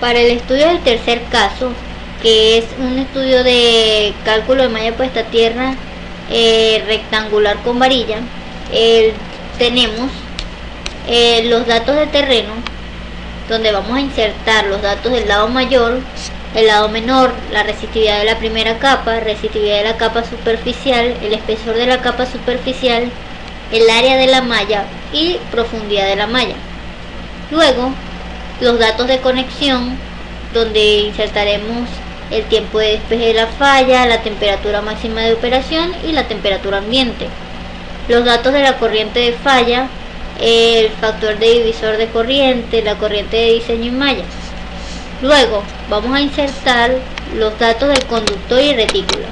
Para el estudio del tercer caso, que es un estudio de cálculo de malla puesta a tierra rectangular con varilla, tenemos los datos de terreno, donde vamos a insertar los datos del lado mayor, el lado menor, la resistividad de la primera capa, resistividad de la capa superficial, el espesor de la capa superficial, el área de la malla y profundidad de la malla. Luego, los datos de conexión, donde insertaremos el tiempo de despeje de la falla, la temperatura máxima de operación y la temperatura ambiente. Los datos de la corriente de falla, el factor de divisor de corriente, la corriente de diseño y malla. Luego vamos a insertar los datos del conductor y retícula.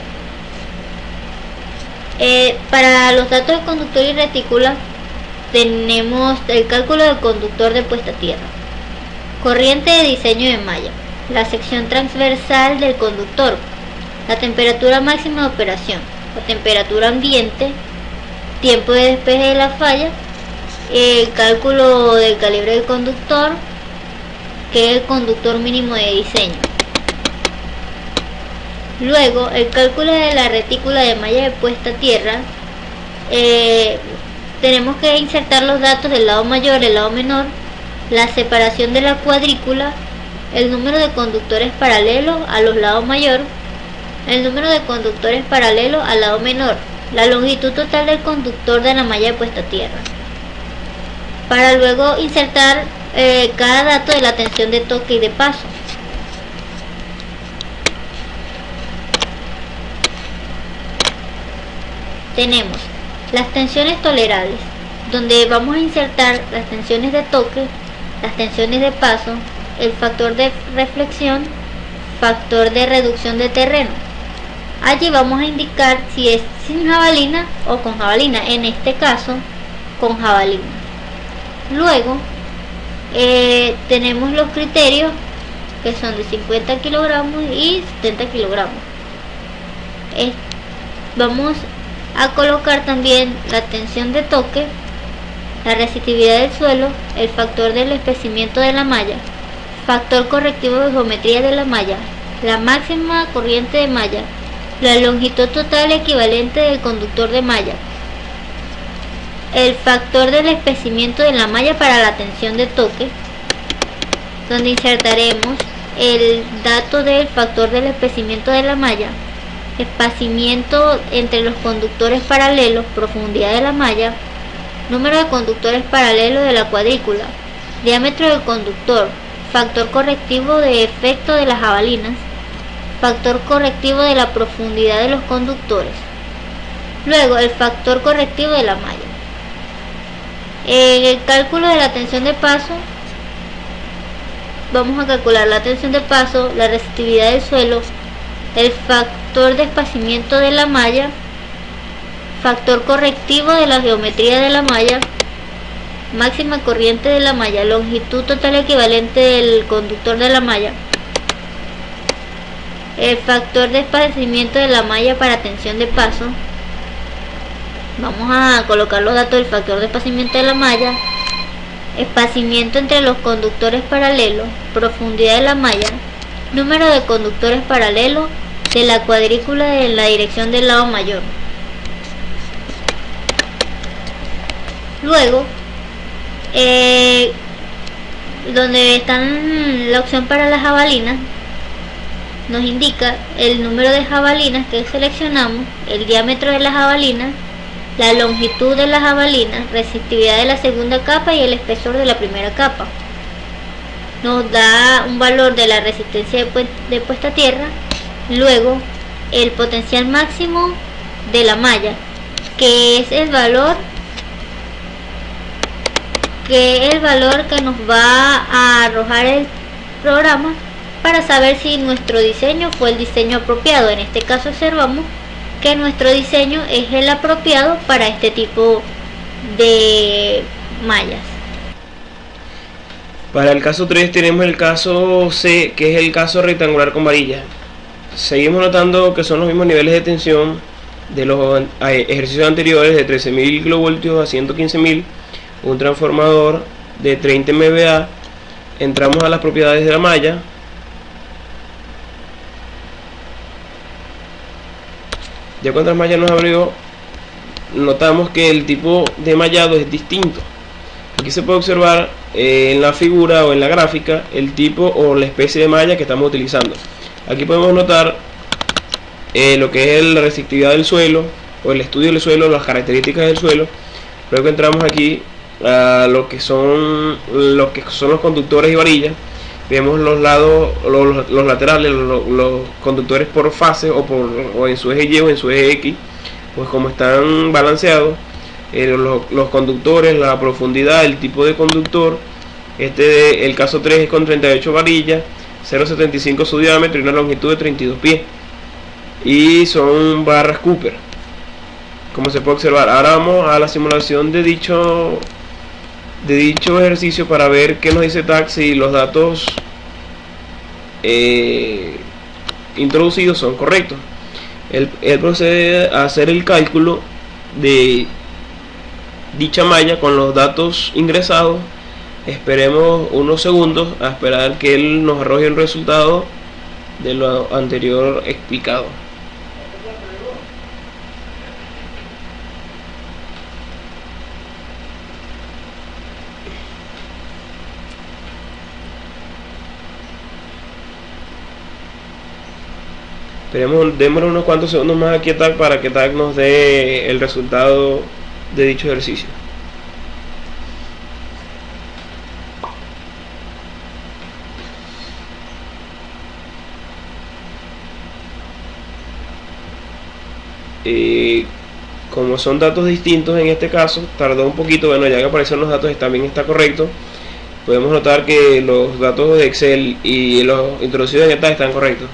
Para los datos de conductor y retícula tenemos el cálculo del conductor de puesta a tierra, corriente de diseño de malla, la sección transversal del conductor, la temperatura máxima de operación, la temperatura ambiente, tiempo de despeje de la falla, el cálculo del calibre del conductor, que es el conductor mínimo de diseño. Luego, el cálculo de la retícula de malla de puesta a tierra, tenemos que insertar los datos del lado mayor, el lado menor, la separación de la cuadrícula, el número de conductores paralelos a los lados mayor, el número de conductores paralelos al lado menor, la longitud total del conductor de la malla de puesta a tierra, para luego insertar cada dato de la tensión de toque y de paso. Tenemos las tensiones tolerables, donde vamos a insertar las tensiones de toque, las tensiones de paso, el factor de reflexión, factor de reducción de terreno. Allí vamos a indicar si es sin jabalina o con jabalina, en este caso con jabalina. Luego tenemos los criterios, que son de 50 kilogramos y 70 kilogramos. Vamos a colocar también la tensión de toque, la resistividad del suelo, el factor del espesimiento de la malla, factor correctivo de geometría de la malla, la máxima corriente de malla, la longitud total equivalente del conductor de malla, el factor del espesimiento de la malla para la tensión de toque, donde insertaremos el dato del factor del espesimiento de la malla, espacimiento entre los conductores paralelos, profundidad de la malla, número de conductores paralelos de la cuadrícula, diámetro del conductor, factor correctivo de efecto de las jabalinas, factor correctivo de la profundidad de los conductores. Luego el factor correctivo de la malla. En el cálculo de la tensión de paso, vamos a calcular la tensión de paso, la resistividad del suelo, el factor de espacimiento de la malla, factor correctivo de la geometría de la malla, máxima corriente de la malla, longitud total equivalente del conductor de la malla, el factor de espacimiento de la malla para tensión de paso. Vamos a colocar los datos del factor de espacimiento de la malla, espacimiento entre los conductores paralelos, profundidad de la malla, número de conductores paralelos de la cuadrícula en la dirección del lado mayor. Luego, donde están la opción para las jabalinas, nos indica el número de jabalinas que seleccionamos, el diámetro de las jabalinas, la longitud de las jabalinas, resistividad de la segunda capa y el espesor de la primera capa. Nos da un valor de la resistencia de puesta a tierra. Luego el potencial máximo de la malla, que es el valor que nos va a arrojar el programa para saber si nuestro diseño fue el diseño apropiado. En este caso observamos que nuestro diseño es el apropiado para este tipo de mallas. Para el caso 3 tenemos el caso C, que es el caso rectangular con varilla. Seguimos notando que son los mismos niveles de tensión de los ejercicios anteriores, de 13.000 kilovoltios a 115.000, un transformador de 30 MVA. Entramos a las propiedades de la malla, Ya cuando el malla nos abrió, notamos que el tipo de mallado es distinto. Aquí se puede observar en la figura o en la gráfica el tipo o la especie de malla que estamos utilizando. Aquí podemos notar lo que es la resistividad del suelo o el estudio del suelo, las características del suelo. Luego entramos aquí a lo que son los conductores y varillas. Vemos los lados, los laterales, los conductores por fase o en su eje Y o en su eje X, pues como están balanceados. Los conductores, la profundidad, el tipo de conductor. El caso 3 es con 38 varillas, 0,75 su diámetro y una longitud de 32 pies. Y son barras Cooper, como se puede observar. Ahora vamos a la simulación de dicho ejercicio para ver qué nos dice TAC, si los datos introducidos son correctos. Él procede a hacer el cálculo de dicha malla con los datos ingresados. Esperemos unos segundos a esperar que él nos arroje el resultado de lo anterior explicado. Démosle unos cuantos segundos más aquí a TAC para que TAC nos dé el resultado de dicho ejercicio. Como son datos distintos en este caso, tardó un poquito. Bueno, ya que aparecieron los datos, también está correcto. Podemos notar que los datos de Excel y los introducidos en TAC están correctos.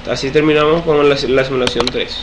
Así terminamos con la simulación 3.